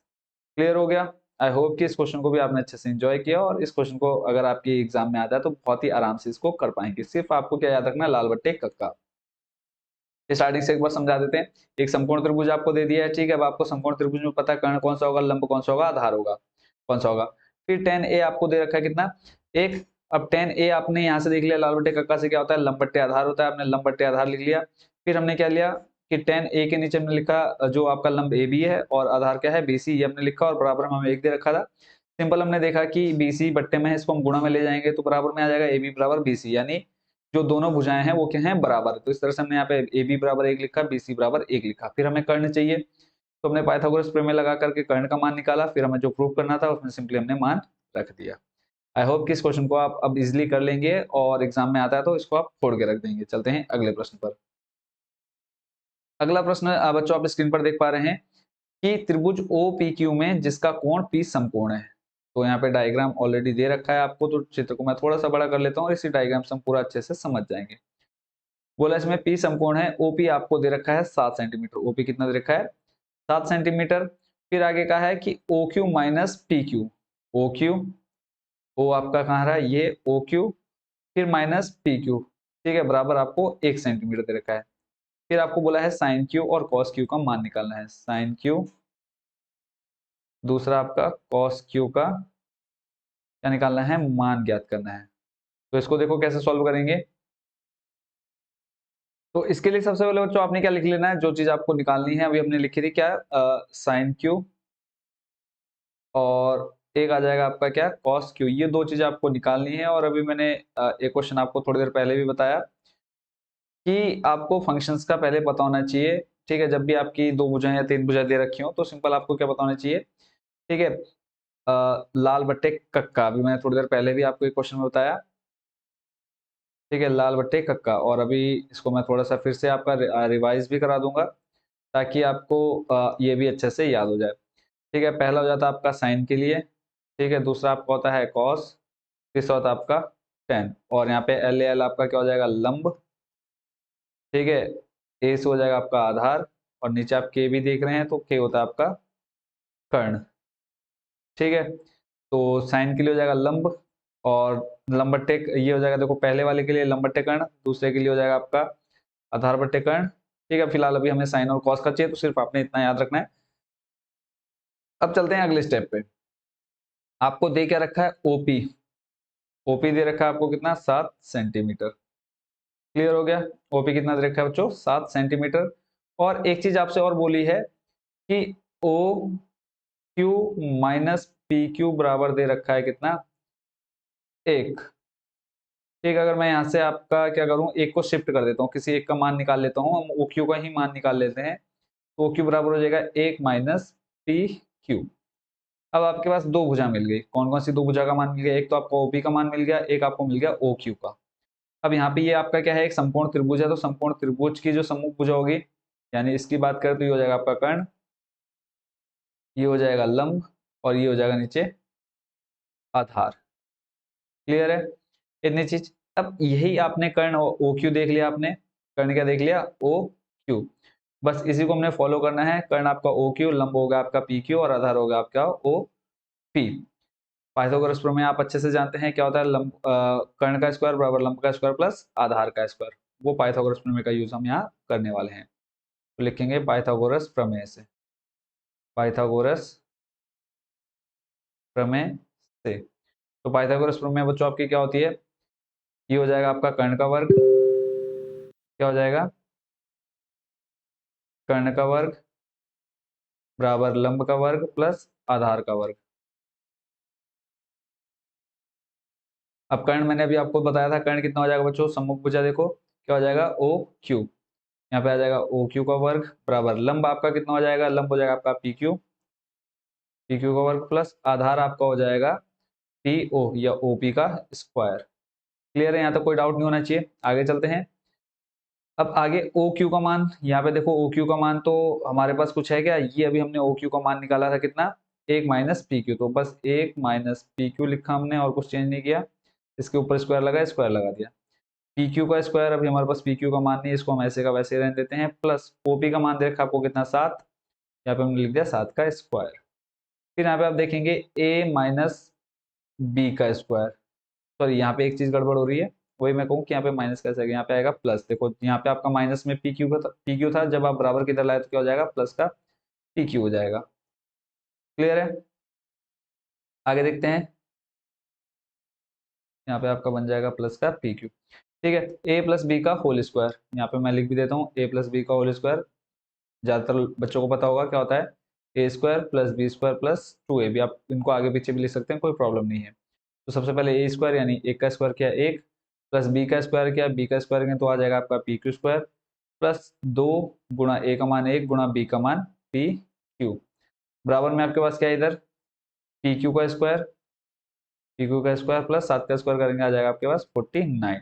क्लियर हो गया। आई होप कि इस क्वेश्चन को भी आपने अच्छे से एंजॉय किया, और इस क्वेश्चन को अगर आपके एग्जाम में आता है तो बहुत ही आराम से इसको कर पाएंगे। सिर्फ आपको क्या याद रखना है, लाल बट्टे कक्का। स्टार्टिंग से एक बार समझा देते हैं। एक समकोण त्रिभुज आपको दे दिया है, ठीक है। अब आपको समकोण त्रिभुज में पता है कर्ण कौन सा होगा, लंब कौन सा होगा, आधार होगा कौन सा होगा। फिर tan a आपको दे रखा है कितना, एक। अब tan a आपने यहाँ से देख लिया, लाल बट्टे कक्का से क्या होता है, लंब बट्टे आधार होता है, आपने लंब बट्टे आधार लिख लिया। फिर हमने क्या लिया कि tan a के नीचे हमने लिखा जो आपका लंब AB है और आधार क्या है BC, ये हमने लिखा और बराबर में हमें 1 दे रखा था। सिंपल हमने देखा कि BC बट्टे में है, इसको हम गुणा में ले जाएंगे तो बराबर में आ जाएगा AB बराबर BC, यानी जो दोनों भुजाएं हैं वो क्या हैं, बराबर। तो इस तरह से हमने यहाँ पे AB बराबर 1 लिखा, BC बराबर 1 लिखा। फिर हमें कर्ण चाहिए, तो हमने पाइथागोरस प्रमेय लगा करके कर्ण का मान निकाला। फिर हमें जो प्रूव करना था उसमें सिंपली हमने मान रख दिया। आई होप कि इस क्वेश्चन को आप अब इजिली कर लेंगे और एग्जाम में आता है तो इसको आप छोड़ के रख देंगे। चलते हैं अगले प्रश्न पर। अगला प्रश्न बच्चों आप स्क्रीन पर देख पा रहे हैं कि त्रिभुज OPQ में जिसका कोण P समकोण है। तो यहाँ पे डायग्राम ऑलरेडी दे रखा है आपको, तो चित्र को मैं थोड़ा सा बड़ा कर लेता हूँ और इसी डायग्राम से हम पूरा अच्छे से समझ जाएंगे। बोला इसमें P समकोण है, OP आपको दे रखा है 7 सेंटीमीटर। OP कितना दे रखा है, 7 सेंटीमीटर। फिर आगे कहा है कि OQ minus PQ, OQ O आपका कहाँ रहा है, ये OQ, फिर माइनस PQ, ठीक है, बराबर आपको 1 सेंटीमीटर दे रखा है। फिर आपको बोला है साइन Q और कॉस Q का मान निकालना है। साइन Q, दूसरा आपका कॉस Q का क्या निकालना है, मान ज्ञात करना है। तो इसको देखो कैसे सॉल्व करेंगे। तो इसके लिए सबसे पहले बच्चों आपने क्या लिख लेना है, जो चीज आपको निकालनी है अभी हमने लिखी थी क्या, साइन Q और एक आ जाएगा आपका क्या, कॉस Q। ये दो चीजें आपको निकालनी है। और अभी मैंने एक क्वेश्चन आपको थोड़ी देर पहले भी बताया कि आपको फंक्शंस का पहले पता होना चाहिए, ठीक है। जब भी आपकी 2 भुजाएं या 3 भुजाएं दे रखी हो तो सिंपल आपको क्या पता होना चाहिए, ठीक है। लाल बट्टे कक्का, अभी मैंने थोड़ी देर पहले भी आपको एक क्वेश्चन में बताया, ठीक है, लाल बट्टे कक्का। और अभी इसको मैं थोड़ा सा फिर से आपका रिवाइज भी करा दूंगा ताकि आपको ये भी अच्छे से याद हो जाए, ठीक है। पहला हो जाता है आपका साइन के लिए, ठीक है। दूसरा आपका होता है कॉस, तीसरा होता है आपका टेन। और यहाँ पे एल एल आपका क्या हो जाएगा, लंब, ठीक है। ए से हो जाएगा आपका आधार और नीचे आप के भी देख रहे हैं तो के होता है आपका कर्ण, ठीक है। तो साइन के लिए हो जाएगा लंब और लंब बट्टे ये हो जाएगा, देखो पहले वाले के लिए लंब बट्टे कर्ण, दूसरे के लिए हो जाएगा आपका आधार बट्टे कर्ण, ठीक है। फिलहाल अभी हमें साइन और कॉस का चाहिए तो सिर्फ आपने इतना याद रखना है। अब चलते हैं अगले स्टेप पे। आपको दे क्या रखा है, ओपी। ओपी दे रखा है आपको कितना, 7 सेंटीमीटर। क्लियर हो गया। ओपी कितना दे रखा है बच्चों, 7 सेंटीमीटर। और एक चीज आपसे और बोली है कि O Q minus P Q बराबर दे रखा है कितना, 1। ठीक, अगर मैं यहाँ से आपका क्या करूँ, एक को शिफ्ट कर देता हूँ, किसी एक का मान निकाल लेता हूँ, हम ओ क्यू का ही मान निकाल लेते हैं। तो ओ क्यू बराबर हो जाएगा 1 माइनस पी क्यू। अब आपके पास दो भुजा मिल गई, कौन कौन सी दो भुजा का मान मिल गया, एक तो आपको ओपी का मान मिल गया, एक आपको मिल गया ओ क्यू का। अब यहाँ पे ये आपका क्या है, एक समकोण त्रिभुज है, तो समकोण त्रिभुज की जो सम्मुख भुजा होगी, यानी इसकी बात करें तो ये हो जाएगा आपका कर्ण, ये हो जाएगा लंब और ये हो जाएगा नीचे आधार। क्लियर है इतनी चीज। अब यही आपने कर्ण ओ क्यू देख लिया, आपने कर्ण क्या देख लिया, ओ क्यू। बस इसी को हमने फॉलो करना है। कर्ण आपका ओ क्यू, लंब होगा आपका पी क्यू और आधार होगा आपका ओ पी। पाइथागोरस प्रमेय आप अच्छे से जानते हैं क्या होता है, लंब कर्ण का स्क्वायर बराबर लंब का स्क्वायर प्लस आधार का स्क्वायर। वो पाइथागोरस प्रमेय का यूज हम यहाँ करने वाले हैं। तो लिखेंगे पाइथागोरस प्रमेय से, पाइथागोरस प्रमेय से। तो पाइथागोरस प्रमेय बच्चों आपकी क्या होती है, ये हो जाएगा आपका कर्ण का वर्ग, क्या हो जाएगा, कर्ण का वर्ग बराबर लंब का वर्ग प्लस आधार का वर्ग। अब कर्ण मैंने अभी आपको बताया था, कर्ण कितना हो जाएगा बच्चों, सम्मुख भुजा देखो क्या हो जाएगा, ओ क्यू। यहाँ पे आ जाएगा ओ क्यू का वर्ग बराबर लंब आपका कितना हो जाएगा, लंब हो जाएगा आपका पी क्यू, पी क्यू का वर्ग प्लस आधार आपका हो जाएगा पी ओ या ओ पी का स्क्वायर। क्लियर है, यहाँ तक कोई डाउट नहीं होना चाहिए। आगे चलते हैं। अब आगे ओ क्यू का मान, यहाँ पे देखो ओ क्यू का मान तो हमारे पास कुछ है क्या, ये अभी हमने ओ क्यू का मान निकाला था कितना, 1 माइनस पी क्यू। तो बस 1 माइनस पी क्यू लिखा हमने और कुछ चेंज नहीं किया, इसके ऊपर स्क्वायर लगा, स्क्वायर लगा दिया। पी क्यू का स्क्वायर, अभी हमारे पास पी क्यू का मान नहीं है, इसको हम ऐसे का वैसे रहने देते हैं, प्लस ओपी का मान दे रखा आपको कितना, 7। यहाँ पे हमने लिख दिया 7 का स्क्वायर। फिर यहाँ पे आप देखेंगे ए माइनस बी का स्क्वायर। सॉरी यहाँ पे एक चीज गड़बड़ हो रही है, वही मैं कहूँ कि यहाँ पे माइनस कैसे आएगा, यहाँ पे आएगा प्लस। देखो यहाँ पे आपका माइनस में पी क्यू था, जब आप बराबर की तरह लाए तो क्या हो जाएगा, प्लस का पी क्यू हो जाएगा। क्लियर है, आगे देखते हैं। यहाँ पे आपका बन जाएगा प्लस का पी क्यू। ठीक है, ए प्लस बी का होल स्क्वायर, यहाँ पे मैं लिख भी देता हूँ, ए प्लस बी का होल स्क्वायर। ज्यादातर बच्चों को पता होगा क्या होता है, A square plus B square plus 2ab। आप इनको आगे पीछे भी लिख सकते हैं, कोई प्रॉब्लम नहीं है। तो सबसे पहले ए स्क्वायर यानी एक का स्क्वायर किया एक, प्लस बी का स्क्वायर किया बी का स्क्वायर किया, तो आ जाएगा आपका पी क्यू स्क्वायर, प्लस 2 गुणा ए का मान 1 गुणा बी का मान पी क्यू, बराबर में आपके पास क्या है इधर, पी क्यू का स्क्वायर, पी क्यू का स्क्वायर प्लस 7 का स्क्वायर करेंगे, आ जाएगा आपके पास 49।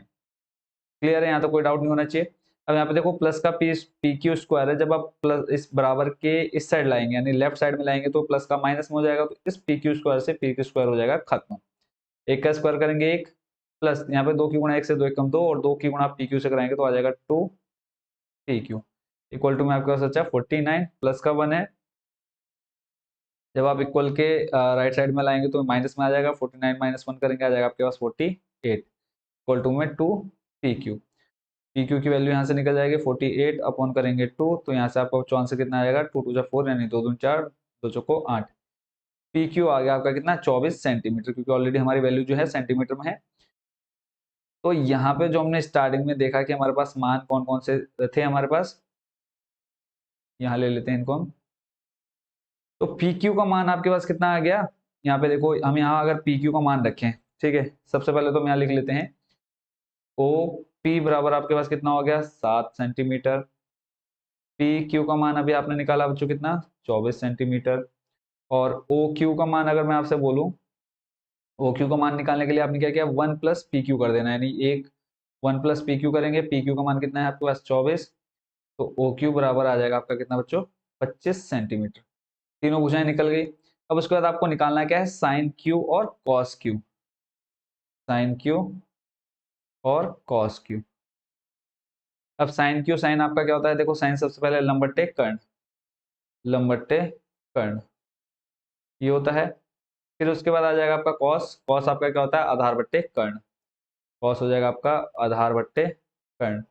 क्लियर है, यहाँ तो कोई डाउट नहीं होना चाहिए। अब यहाँ पे देखो प्लस का पी क्यू स्क्वायर है, जब आप प्लस इस बराबर के इस साइड लाएंगे यानी लेफ्ट साइड में लाएंगे तो प्लस का माइनस में हो जाएगा, तो इस पी क्यू स्क्वायर से पी क्यू स्क्वायर हो जाएगा खत्म। एक का स्क्वायर करेंगे एक, प्लस यहाँ पे 2 की गुणा 1 से 2 1 कम 2, और 2 की गुणा पी क्यू से कराएंगे तो आ जाएगा 2 पी क्यू इक्वल टू में आपके पास अच्छा 49 प्लस का 1 है, जब आप इक्वल के राइट साइड में लाएंगे तो माइनस में आ जाएगा, 49 माइनस 1 करेंगे आ जाएगा आपके पास 48 इक्वल टू में 2 पी क्यू। पी क्यू की वैल्यू यहाँ से निकल जाएगी 48 अपॉन करेंगे 2, तो यहाँ से आपका आंसर कितना आ जाएगा, 2 2 4 यानी 2 2 4 2 चौको 8। पी क्यू आ गया आपका कितना 24 सेंटीमीटर, क्योंकि ऑलरेडी हमारी वैल्यू जो है सेंटीमीटर में है। तो यहाँ पे जो हमने स्टार्टिंग में देखा कि हमारे पास मान कौन कौन से थे हमारे पास, यहाँ ले लेते हैं इनको हम। तो पी क्यू का मान आपके पास कितना आ गया, यहाँ पे देखो हम यहाँ अगर पी क्यू का मान रखें, ठीक है, सबसे पहले तो हम यहाँ लिख लेते हैं ओ पी बराबर आपके पास कितना हो गया 7 सेंटीमीटर, पी क्यू का मान अभी आपने निकाला बच्चों कितना 24 सेंटीमीटर, और ओ क्यू का मान अगर मैं आपसे बोलूं, ओ क्यू का मान निकालने के लिए आपने क्या किया 1 प्लस पी क्यू कर देना, यानी एक 1 प्लस पी क्यू करेंगे, पी क्यू का मान कितना है आपके पास 24, तो ओ क्यू बराबर आ जाएगा आपका कितना बच्चों 25 सेंटीमीटर। तीनों भुजाएं निकल गई। अब उसके बाद आपको निकालना क्या है साइन क्यू और कॉस क्यू, साइन क्यू और कॉस क्यू। अब साइन क्यू, साइन आपका क्या होता है, देखो साइन सबसे पहले लंबट्टे कर्ण, लंबट्टे कर्ण ये होता है। फिर उसके बाद आ जाएगा आपका कॉस, कॉस आपका क्या होता है आधार बट्टे कर्ण, कॉस हो जाएगा आपका आधार बट्टे कर्ण।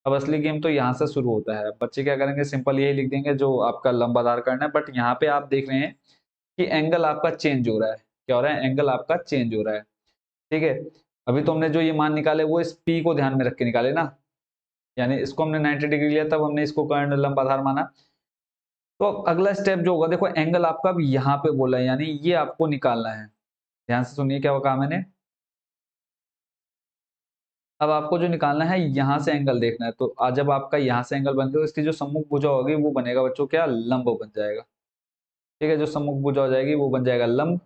अब असली गेम तो यहाँ से शुरू होता है, बच्चे क्या करेंगे सिंपल यही लिख देंगे जो आपका लंबा आधार कर्ण है, बट यहाँ पे आप देख रहे हैं कि एंगल आपका चेंज हो रहा है, क्या हो रहा है एंगल आपका चेंज हो रहा है। ठीक है, अभी तो हमने जो ये मान निकाले वो इस पी को ध्यान में रख के निकाले ना, यानी इसको हमने 90 डिग्री लिया तब हमने इसको कर्ण लंबा आधार माना। तो अब अगला स्टेप जो होगा, देखो एंगल आपका अब यहाँ पे बोला है, यानी ये आपको निकालना है। ध्यान से सुनिए क्या कहा मैंने, अब आपको जो निकालना है यहाँ से एंगल देखना है। तो आज जब आपका यहाँ से एंगल बन गया, इसकी जो सम्मुख भुजा होगी वो बनेगा बच्चों क्या लंब बन जाएगा। ठीक है, जो सम्मुख भुजा हो जाएगी वो बन जाएगा लंब,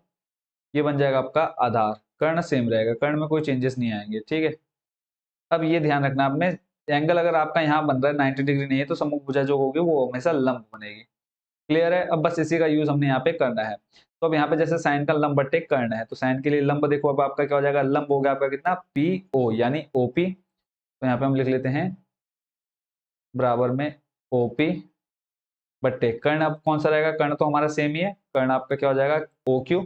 ये बन जाएगा आपका आधार, कर्ण सेम रहेगा, कर्ण में कोई चेंजेस नहीं आएंगे। ठीक है, अब ये ध्यान रखना आप में, एंगल अगर आपका यहाँ बन रहा है 90 डिग्री नहीं है तो सम्मुख भुजा जो होगी वो हमेशा लंब बनेगी। क्लियर है, अब बस इसी का यूज हमने यहाँ पे करना है। तो अब यहाँ पे जैसे साइन का लंब बट्टे कर्ण है, तो साइन के लिए लंब देखो अब आपका क्या हो जाएगा, लंब हो गया आपका कितना पी ओ यानी ओपी, तो यहाँ पे हम लिख लेते हैं बराबर में ओपी बट्टे कर्ण। अब कौन सा रहेगा, कर्ण तो हमारा सेम ही है, कर्ण आपका क्या हो जाएगा ओ क्यू,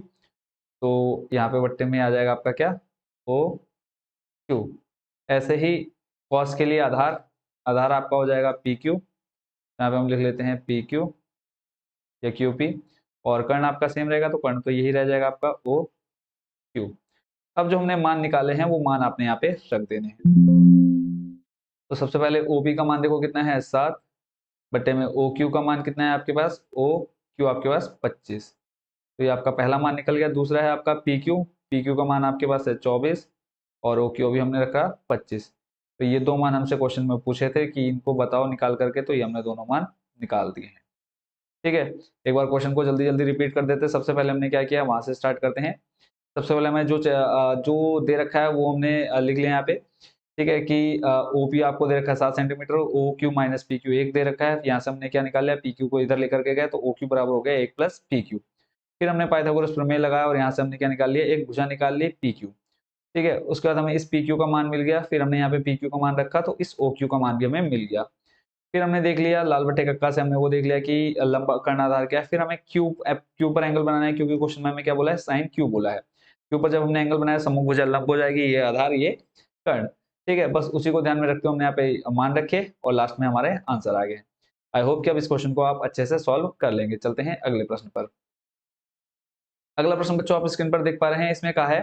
तो यहाँ पे बट्टे में आ जाएगा आपका क्या ओ क्यू। ऐसे ही कॉस के लिए आधार, आधार आपका हो जाएगा पी क्यू, यहाँ पे हम लिख लेते हैं पी क्यू या क्यू पी, और कर्ण आपका सेम रहेगा तो कर्ण तो यही रह जाएगा आपका ओ क्यू। अब जो हमने मान निकाले हैं वो मान आपने यहाँ पे रख देने हैं। तो सबसे पहले ओपी का मान देखो कितना है 7 बट्टे में ओ क्यू का मान कितना है आपके पास, ओ क्यू आपके पास 25, तो ये आपका पहला मान निकल गया। दूसरा है आपका पी क्यू, पी क्यू का मान आपके पास है 24 और ओ क्यू भी हमने रखा 25। तो ये दो मान हमसे क्वेश्चन में पूछे थे कि इनको बताओ निकाल करके, तो ये हमने दोनों मान निकाल दिए हैं। ठीक है, एक बार क्वेश्चन को जल्दी जल्दी रिपीट कर देते हैं। सबसे पहले हमने क्या किया वहां से स्टार्ट करते हैं। सबसे पहले हमें जो दे रखा है वो हमने लिख लिया यहाँ पे। ठीक है कि ओपी आपको दे रखा है 7 centimetre, O Q minus P Q 1 दे रखा है, यहाँ से हमने क्या निकाल लिया पी क्यू को इधर लेकर के गए तो ओ क्यू बराबर हो गया 1 प्लस पी क्यू। फिर हमने पाइथागोरस प्रमेय लगाया और यहाँ से हमने क्या निकाल लिया एक भुजा निकाल ली पी क्यू। ठीक है, उसके बाद हमें इस पी क्यू का मान मिल गया, फिर हमने यहाँ पे पी क्यू का मान रखा तो इस ओ क्यू का मान भी हमें मिल गया। फिर हमने देख लिया लाल बट्टे कक्का से हमने वो देख लिया कि लंबा कर्णाधार क्या है। फिर हमें क्यू पर एंगल बनाना है, क्योंकि क्वेश्चन में हमें क्या बोला है साइन क्यू बोला है। क्यू पर जब हमने एंगल बनाया सम्मुख भुजा लंब हो जाएगी, ये आधार ये कर्ण। ठीक है, बस उसी को ध्यान में रखते हुए हमने यहाँ पे मान रखे और लास्ट में हमारे आंसर आ गए। आई होप कि अब इस क्वेश्चन को आप अच्छे से सॉल्व कर लेंगे। चलते हैं अगले प्रश्न पर। अगला प्रश्न बच्चों आप स्क्रीन पर देख पा रहे हैं, इसमें कहा है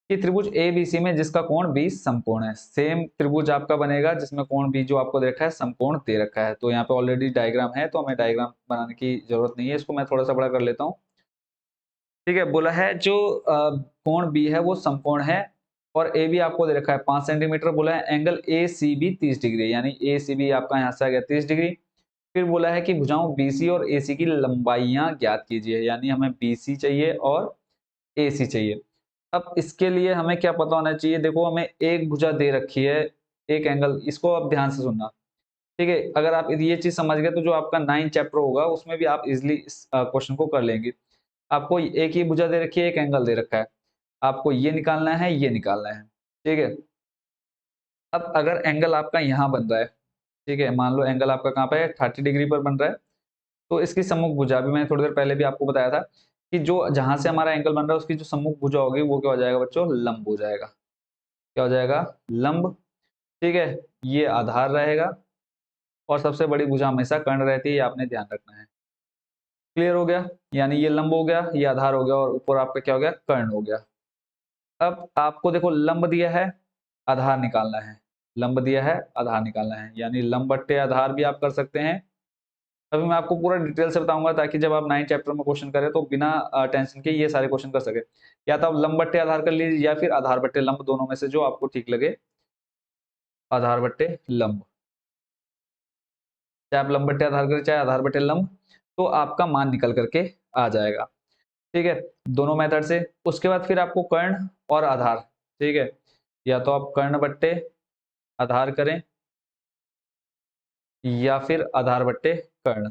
कि त्रिभुज ABC में जिसका कोण 20 समकोण है। सेम त्रिभुज आपका बनेगा जिसमें कोण B जो आपको दे रखा है समकोण दे रखा है। तो यहाँ पे ऑलरेडी डायग्राम है, तो हमें डायग्राम बनाने की जरूरत नहीं है। इसको मैं थोड़ा सा बड़ा कर लेता हूँ। ठीक है, बोला है जो कोण B है वो समकोण है और AB आपको दे रखा है 5 सेंटीमीटर। बोला है एंगल ACB 30 डिग्री, यानी ACB आपका यहाँ से आ गया 30 डिग्री। फिर बोला है कि भुजाओं BC और AC की लंबाइयां ज्ञात कीजिए, यानी हमें BC चाहिए और AC चाहिए। अब इसके लिए हमें क्या पता होना चाहिए, देखो हमें एक भुजा दे रखी है, एक एंगल, इसको आप ध्यान से सुनना। ठीक है, अगर आप ये चीज समझ गए तो जो आपका 9 चैप्टर होगा उसमें भी आप इजिली इस क्वेश्चन को कर लेंगे। आपको एक ही भुजा दे रखी है, एक एंगल दे रखा है, आपको ये निकालना है, ये निकालना है। ठीक है, अब अगर एंगल आपका यहाँ बन रहा है, ठीक है, मान लो एंगल आपका कहाँ पे है, 30 डिग्री पर बन रहा है, तो इसकी सम्मुख भुजा भी मैंने थोड़ी देर पहले भी आपको बताया था कि जो जहां से हमारा एंगल बन रहा है उसकी जो सम्मुख भुजा होगी वो क्या हो जाएगा बच्चों, लंब हो जाएगा। क्या हो जाएगा, लंब। ठीक है, ये आधार रहेगा और सबसे बड़ी भुजा हमेशा कर्ण रहती है, ये आपने ध्यान रखना है। क्लियर हो गया, यानी ये लंब हो गया, ये आधार हो गया और ऊपर आपका क्या हो गया, कर्ण हो गया। अब आपको देखो लंब दिया है, आधार निकालना है, लंब दिया है, आधार निकालना है, यानी लंब बट्टे आधार भी आप कर सकते हैं। अभी मैं आपको पूरा डिटेल से बताऊंगा ताकि जब आप 9 चैप्टर में क्वेश्चन करें तो बिना टेंशन के ये सारे क्वेश्चन कर सके। या तो आप लंब बट्टे आधार कर लीजिए या फिर आधार बट्टे लंब, दोनों में से जो आपको ठीक लगे। आधार बट्टे लंब, चाहे आप लंब बट्टे आधार करें चाहे आधार बट्टे लंब, तो आपका मान निकल करके आ जाएगा। ठीक है, दोनों मेथड से। उसके बाद फिर आपको कर्ण और आधार, ठीक है, या तो आप कर्ण बट्टे आधार करें या फिर आधार बट्टे कर्ण,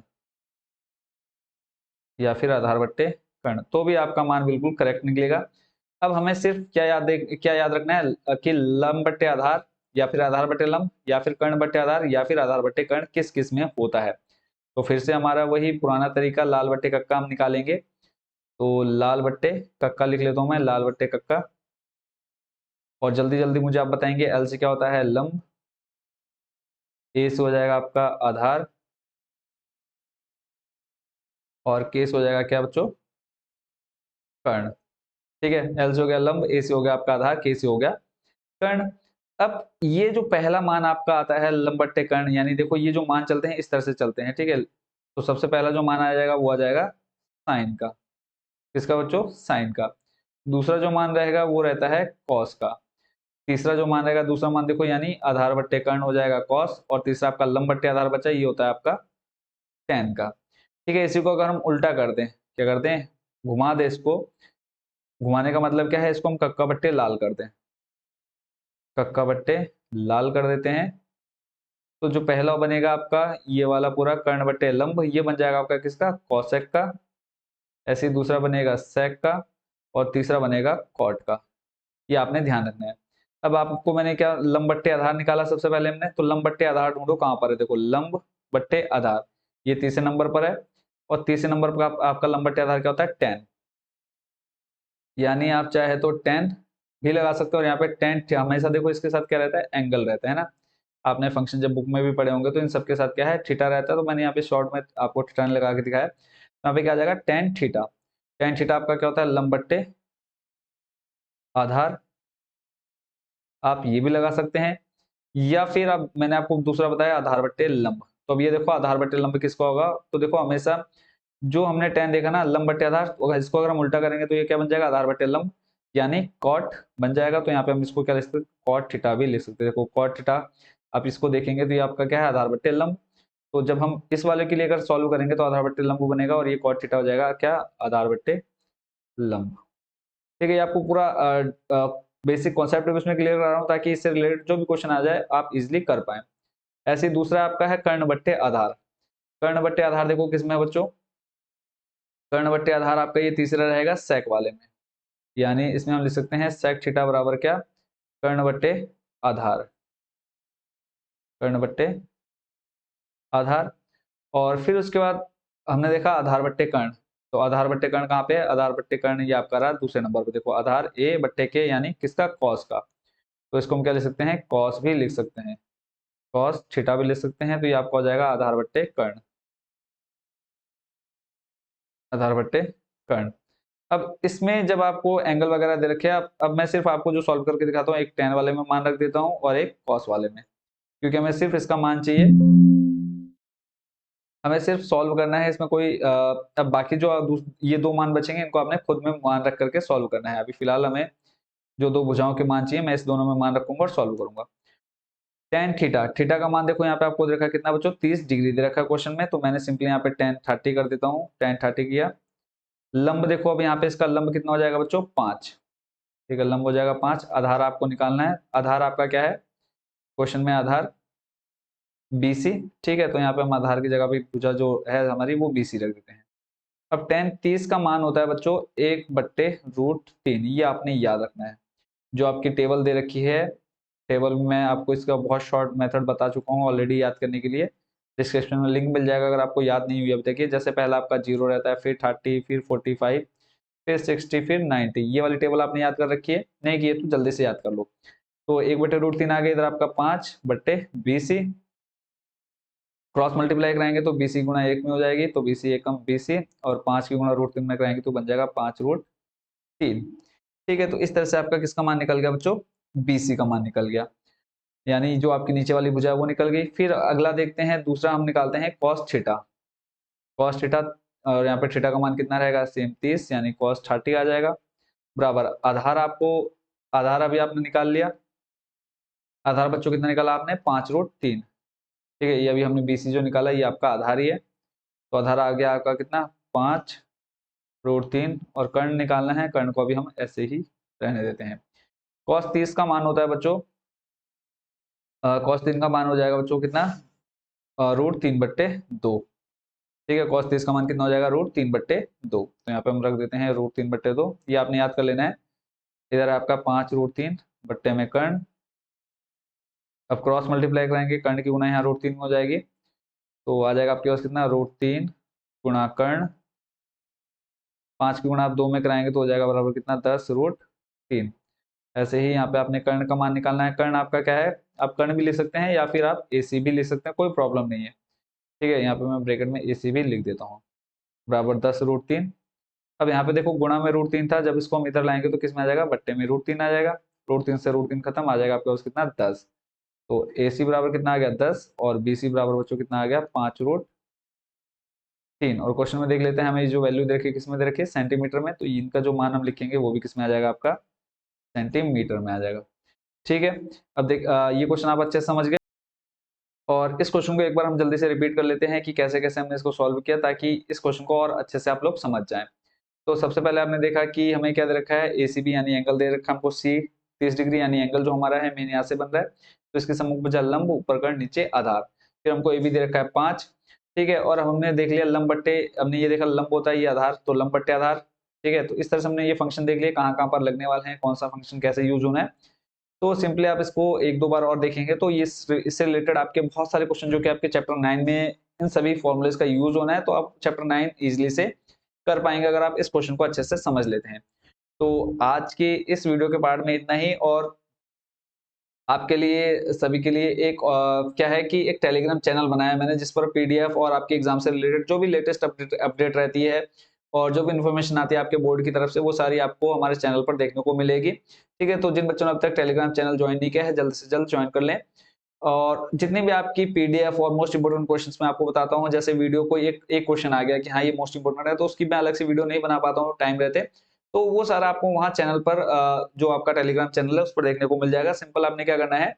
या फिर आधार बट्टे कर्ण, तो भी आपका मान बिल्कुल करेक्ट निकलेगा। अब हमें सिर्फ क्या याद रखना है कि लंब बट्टे आधार या फिर आधार बट्टे लंब या फिर कर्ण बट्टे आधार या फिर आधार बट्टे कर्ण किस किस में होता है। तो फिर से हमारा वही पुराना तरीका, लाल बट्टे कक्का हम निकालेंगे। तो लाल बट्टे कक्का लिख लेता हूं मैं, लाल बट्टे कक्का। और जल्दी जल्दी मुझे आप बताएंगे एल से क्या होता है, लंब, ए से हो जाएगा आपका आधार और के से हो जाएगा क्या बच्चों, कर्ण। ठीक है, एल से हो गया लंब, ए से हो गया आपका आधार, के से हो गया कर्ण। अब ये जो पहला मान आपका आता है लंब बट्टे कर्ण, यानी देखो ये जो मान चलते हैं इस तरह से चलते हैं। ठीक है, तो सबसे पहला जो मान आ जाएगा वो आ जाएगा साइन का। किसका बच्चों, साइन का। दूसरा जो मान रहेगा वो रहता है कॉस का। तीसरा जो मान रहेगा, दूसरा मान देखो, यानी आधार बट्टे कर्ण हो जाएगा कॉस, और तीसरा आपका लंब बट्टे आधार बचा, ये होता है आपका टेन का। ठीक है, इसी को अगर हम उल्टा कर दें, क्या करते हैं, घुमा दे इसको, घुमाने का मतलब क्या है, इसको हम कक्का बट्टे लाल कर दें, कक्का बट्टे लाल कर देते हैं। तो जो पहला बनेगा आपका ये वाला पूरा कर्ण बट्टे लंब, ये बन जाएगा आपका किसका, कॉसेक का। ऐसे ही दूसरा बनेगा सेक का और तीसरा बनेगा कॉट का। ये आपने ध्यान रखना है। अब आपको मैंने क्या लंब बट्टे आधार निकाला सबसे पहले हमने, तो लंब बट्टे आधार ढूंढो कहां पर है, देखो लंब बट्टे आधार ये तीसरे नंबर पर है और तीसरे नंबर पर आपका लंब बट्टे आधार क्या होता है, 10। यानी आप चाहे तो 10 भी लगा सकते हो और यहाँ पे 10 हमेशा देखो इसके साथ क्या रहता है, एंगल रहता है ना। आपने फंक्शन जब बुक में भी पढ़े होंगे तो इन सबके साथ क्या है, थीटा रहता है। तो मैंने यहाँ पे शॉर्ट में आपको थीटा लगा के दिखाया। यहाँ पे क्या आ जाएगा, टेन थीटा। टेन थीटा आपका क्या होता है, लंब बट्टे आधार। आप ये भी लगा सकते हैं या फिर अब मैंने आपको दूसरा बताया आधार बट्टे लंब। तो अब ये देखो आधार बट्टे लंब किसका होगा, तो देखो हमेशा जो हमने टेन देखा ना लंब बट्टे आधार, इसको अगर हम उल्टा करेंगे तो ये क्या बन जाएगा, आधार बट्टे लंब, यानी कॉट बन जाएगा। तो यहाँ पे हम इसको क्या लिख सकते हैं, कॉट थीटा भी लिख सकते हैं। देखो कॉट थीटा आप इसको देखेंगे तो ये आपका क्या है, आधार बट्टे लंब। तो जब हम इस वाले के लिए अगर सॉल्व करेंगे तो आधार बट्टे लंब बनेगा और ये कॉट थीटा हो जाएगा क्या, आधार बट्टे लंब। ठीक है, ये आपको पूरा बेसिक कॉन्सेप्ट उसमें क्लियर कर रहा हूँ ताकि इससे रिलेटेड जो भी क्वेश्चन आ जाए आप इजिली कर पाए। ऐसे ही दूसरा आपका है कर्ण बट्टे आधार। कर्ण बट्टे आधार देखो किसमें है बच्चों, कर्ण बट्टे आधार आपका ये तीसरा रहेगा सेक वाले में। यानी इसमें हम लिख सकते हैं सेक थीटा बराबर क्या, कर्ण बट्टे आधार, कर्ण बट्टे आधार। और फिर उसके बाद हमने देखा आधार बट्टे कर्ण। तो आधार बट्टे कर्ण कहाँ पे है, आधार बट्टे कर्ण ये आपका रहा दूसरे नंबर पे। देखो आधार ए बट्टे के यानी किसका, कॉस का। तो इसको हम क्या लिख सकते हैं, कॉस भी लिख सकते हैं, कॉस थीटा भी लिख सकते हैं। तो ये आपका हो जाएगा आधार बट्टे कर्ण, आधार बट्टे कर्ण। अब इसमें जब आपको एंगल वगैरह दे रखे हैं, अब मैं सिर्फ आपको जो सॉल्व करके दिखाता हूँ, एक tan वाले में मान रख देता हूँ और एक cos वाले में, क्योंकि हमें सिर्फ इसका मान चाहिए, हमें सिर्फ सॉल्व करना है। इसमें कोई अब बाकी जो ये दो मान बचेंगे, इनको आपने खुद में मान रख करके सॉल्व करना है। अभी फिलहाल हमें जो दो भुजाओं के मान चाहिए, मैं इस दोनों में मान रखूंगा और सॉल्व करूंगा। tan थीटा, थीटा का मान देखो यहाँ पे आपको दे रखा है कितना बच्चों, 30 डिग्री दे रखा है क्वेश्चन में, तो मैंने सिंपली यहाँ पे tan 30 कर देता हूँ, tan 30 किया। लंब देखो, अब यहाँ पे इसका लंब कितना हो जाएगा बच्चों, 5, ठीक है, लंब हो जाएगा 5। आधार आपको निकालना है, आधार आपका क्या है क्वेश्चन में, आधार BC, ठीक है, तो यहाँ पे हम आधार की जगह पे भुजा जो है हमारी वो BC रख देते हैं। अब tan 30 का मान होता है बच्चों 1/√3, ये आपने याद रखना है। जो आपकी टेबल दे रखी है, टेबल में मैं आपको इसका बहुत शॉर्ट मेथड बता चुका हूँ ऑलरेडी, याद करने के लिए डिस्क्रिप्शन में लिंक मिल जाएगा अगर आपको याद नहीं हुई। अब देखिए, जैसे पहला आपका 0 रहता है, फिर 30, फिर 45, फिर 60, फिर 90, ये वाली टेबल आपने याद कर रखी है, नहीं की है तो जल्दी से याद कर लो। तो 1/√3 आ गया, इधर आपका 5/BC, क्रॉस मल्टीप्लाई कराएंगे तो BC गुणा 1 में हो जाएगी, तो BC एकम BC, और 5 की गुणा √3 में कराएंगे तो बन जाएगा 5√3, ठीक है। तो इस तरह से आपका किसका मान निकल गया बच्चों, BC का मान निकल गया, यानी जो आपकी नीचे वाली भुजा है वो निकल गई। फिर अगला देखते हैं, दूसरा हम निकालते हैं cos थीटा, cos थीटा, और यहाँ पे थीटा का मान कितना रहेगा, सेम 30, यानी cos 30 आ जाएगा, बराबर आधार आपको, आधार अभी आपने निकाल लिया, आधार बच्चों कितना निकाला आपने, 5√3, ठीक है। ये अभी हमने BC जो निकाला ये आपका आधार ही है, तो आधार आ गया आपका कितना, 5√3, और कर्ण निकालना है, कर्ण को अभी हम ऐसे ही रहने देते हैं। cos 30 का मान होता है बच्चों, cos 3 का मान हो जाएगा बच्चों कितना, √3/2, ठीक है। cos 30 का मान कितना हो जाएगा, √3/2, तो यहाँ पे हम रख देते हैं √3/2, ये आपने याद कर लेना है। इधर आपका 5√3 बट्टे में कर्ण, अब क्रॉस मल्टीप्लाई कराएंगे, कर्ण की गुणा यहाँ √3 में हो जाएगी, तो आ जाएगा आपके पास कितना, √3 गुणा कर्ण, 5 की गुणा आप 2 में कराएंगे तो हो जाएगा बराबर कितना, 10√3। ऐसे ही यहाँ पे आपने कर्ण का मान निकालना है, कर्ण आपका क्या है, आप कर्ण भी लिख सकते हैं या फिर आप AC भी लिख सकते हैं, कोई प्रॉब्लम नहीं है, ठीक है। यहाँ पे मैं ब्रैकेट में AC भी लिख देता हूँ, बराबर 10√3। अब यहाँ पे देखो गुणा में √3 था, जब इसको हम इधर लाएंगे तो किस में आ जाएगा, बट्टे में √3 आ जाएगा, √3 से √3 खत्म, आ जाएगा आपके पास कितना, 10। तो AC बराबर कितना आ गया, 10, और BC बराबर बच्चों कितना आ गया, 5√3। और क्वेश्चन में देख लेते हैं, हमें जो वैल्यू दे रखी है किस में दे रखी है, सेंटीमीटर में, तो इनका जो मान हम लिखेंगे वो भी किस में आ जाएगा, आपका सेंटीमीटर में आ जाएगा, ठीक है। अब देख ये क्वेश्चन आप अच्छे से समझ गए, और इस क्वेश्चन को एक बार हम जल्दी से रिपीट कर लेते हैं कि कैसे कैसे हमने इसको सॉल्व किया, ताकि इस क्वेश्चन को और अच्छे से आप लोग समझ जाएं। तो सबसे पहले आपने देखा कि हमें क्या दे रखा है, ACB यानी एंगल दे रखा है हमको, C 30 डिग्री यानी एंगल जो हमारा है मेन यहाँ से बन रहा है, तो इसके सम्मुख भुजा लंब, ऊपर कर्ण, नीचे आधार। फिर हमको AB दे रखा है 5, ठीक है, और हमने देख लिया लंब बट्टे, हमने ये देखा लंब होता है ये आधार, तो लंब बट्टे आधार, ठीक है। तो इस तरह से हमने ये फंक्शन देख लिया कहाँ कहाँ पर लगने वाले हैं, कौन सा फंक्शन कैसे यूज होना है। तो सिंपली आप इसको एक दो बार और देखेंगे तो ये इससे रिलेटेड आपके बहुत सारे क्वेश्चन जो कि आपके चैप्टर 9 में इन सभी फॉर्मूलेस का यूज होना है, तो आप चैप्टर 9 इजीली से कर पाएंगे अगर आप इस क्वेश्चन को अच्छे से समझ लेते हैं। तो आज के इस वीडियो के पार्ट में इतना ही, और आपके लिए सभी के लिए एक क्या है कि एक टेलीग्राम चैनल बनाया मैंने, जिस पर PDF और आपके एग्जाम से रिलेटेड जो भी लेटेस्ट अपडेट रहती है और जो भी इन्फॉर्मेशन आती है आपके बोर्ड की तरफ से, वो सारी आपको हमारे चैनल पर देखने को मिलेगी, ठीक है। तो जिन बच्चों ने अब तक टेलीग्राम चैनल ज्वाइन नहीं किया है, जल्द से जल्द ज्वाइन कर लें। और जितनी भी आपकी PDF और मोस्ट इंपोर्टेंट क्वेश्चंस मैं आपको बताता हूँ, जैसे वीडियो को एक क्वेश्चन आ गया कि हाँ ये मोस्ट इंपोर्टेंट है, तो उसकी मैं अलग से वीडियो नहीं बना पाता हूँ टाइम रहते, तो वो सारा आपको वहाँ चैनल पर जो आपका टेलीग्राम चैनल है उस पर देखने को मिल जाएगा। सिंपल आपने क्या करना है,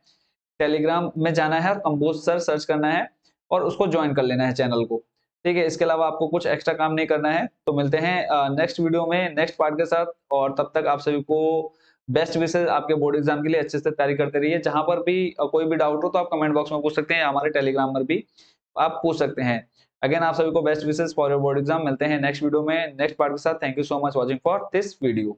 टेलीग्राम में जाना है और कंबोज सर सर्च करना है और उसको ज्वाइन कर लेना है चैनल को, ठीक है। इसके अलावा आपको कुछ एक्स्ट्रा काम नहीं करना है। तो मिलते हैं नेक्स्ट वीडियो में नेक्स्ट पार्ट के साथ, और तब तक आप सभी को बेस्ट विशेस आपके बोर्ड एग्जाम के लिए, अच्छे से तैयारी करते रहिए। जहां पर भी कोई भी डाउट हो तो आप कमेंट बॉक्स में पूछ सकते हैं, हमारे टेलीग्राम पर भी आप पूछ सकते हैं। अगेन आप सभी को best wishes for your board exam. मिलते हैं नेक्स्ट वीडियो में नेक्स्ट पार्ट के साथ। Thank you so much watching for this video.